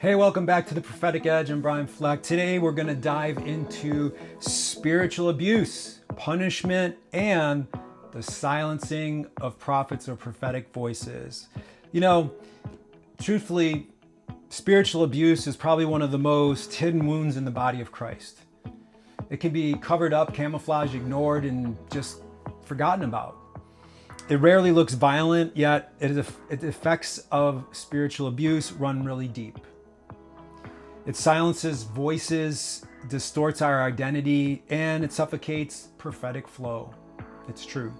Hey, welcome back to the Prophetic Edge. I'm Brian Fleck. Today we're going to dive into spiritual abuse, punishment, and the silencing of prophets or prophetic voices. You know, truthfully, spiritual abuse is probably one of the most hidden wounds in the body of Christ. It can be covered up, camouflaged, ignored, and just forgotten about. It rarely looks violent, yet the effects of spiritual abuse run really deep. It silences voices, distorts our identity, and it suffocates prophetic flow. It's true.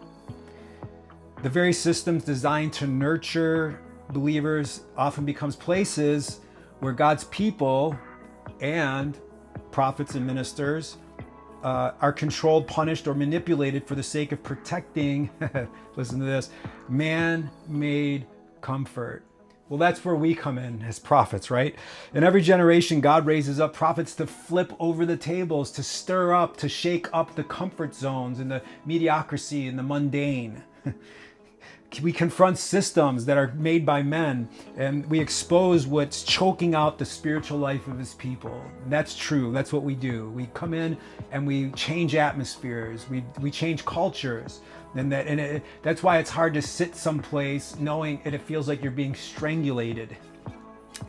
The very systems designed to nurture believers often becomes places where God's people and prophets and ministers are controlled, punished, or manipulated for the sake of protecting, listen to this, man-made comfort. Well, that's where we come in as prophets, right? In every generation, God raises up prophets to flip over the tables, to stir up, to shake up the comfort zones and the mediocrity and the mundane. We confront systems that are made by men, and we expose what's choking out the spiritual life of his people. And that's true. That's what we do. We come in and we change atmospheres. We change cultures. And that's why it's hard to sit someplace knowing it feels like you're being strangulated.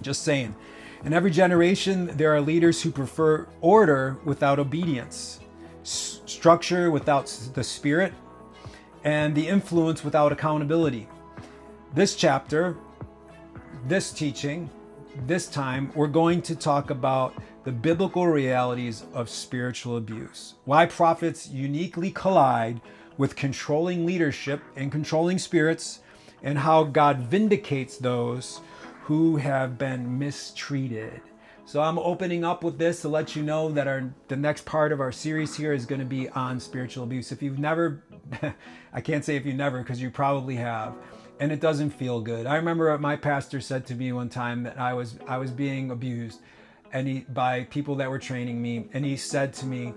Just saying. In every generation, there are leaders who prefer order without obedience, structure without the spirit, and the influence without accountability. This chapter, this teaching, this time, we're going to talk about the biblical realities of spiritual abuse, why prophets uniquely collide with controlling leadership and controlling spirits, and how God vindicates those who have been mistreated. So I'm opening up with this to let you know that the next part of our series here is going to be on spiritual abuse. If you've never, I can't say if you never, because you probably have, and it doesn't feel good. I remember my pastor said to me one time that I was being abused, and by people that were training me, and he said to me,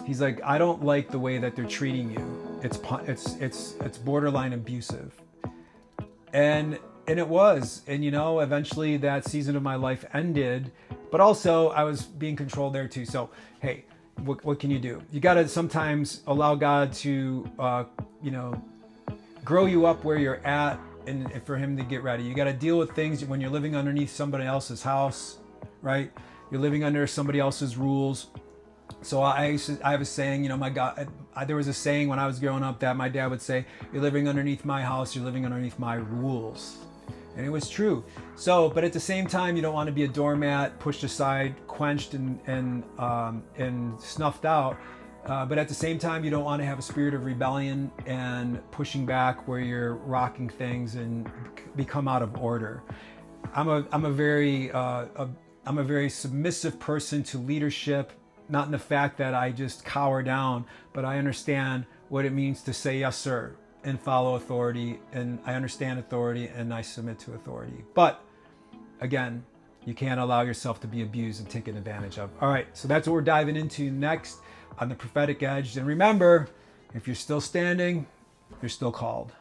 he's like, I don't like the way that they're treating you. It's borderline abusive, and it was, and eventually that season of my life ended. But also, I was being controlled there too. So, hey, what can you do? You got to sometimes allow God to, grow you up where you're at, and for Him to get ready. You got to deal with things when you're living underneath somebody else's house, right? You're living under somebody else's rules. So I have a saying, my God, there was a saying when I was growing up that my dad would say, "You're living underneath my house. You're living underneath my rules." And it was true. So, but at the same time, you don't want to be a doormat, pushed aside, quenched, and snuffed out. But at the same time, you don't want to have a spirit of rebellion and pushing back where you're rocking things and become out of order. I'm a very submissive person to leadership, not in the fact that I just cower down, but I understand what it means to say yes, sir, and follow authority, and I understand authority, and I submit to authority. But again, you can't allow yourself to be abused and taken advantage of. All right, so that's what we're diving into next on the Prophetic Edge. And remember, if you're still standing, you're still called.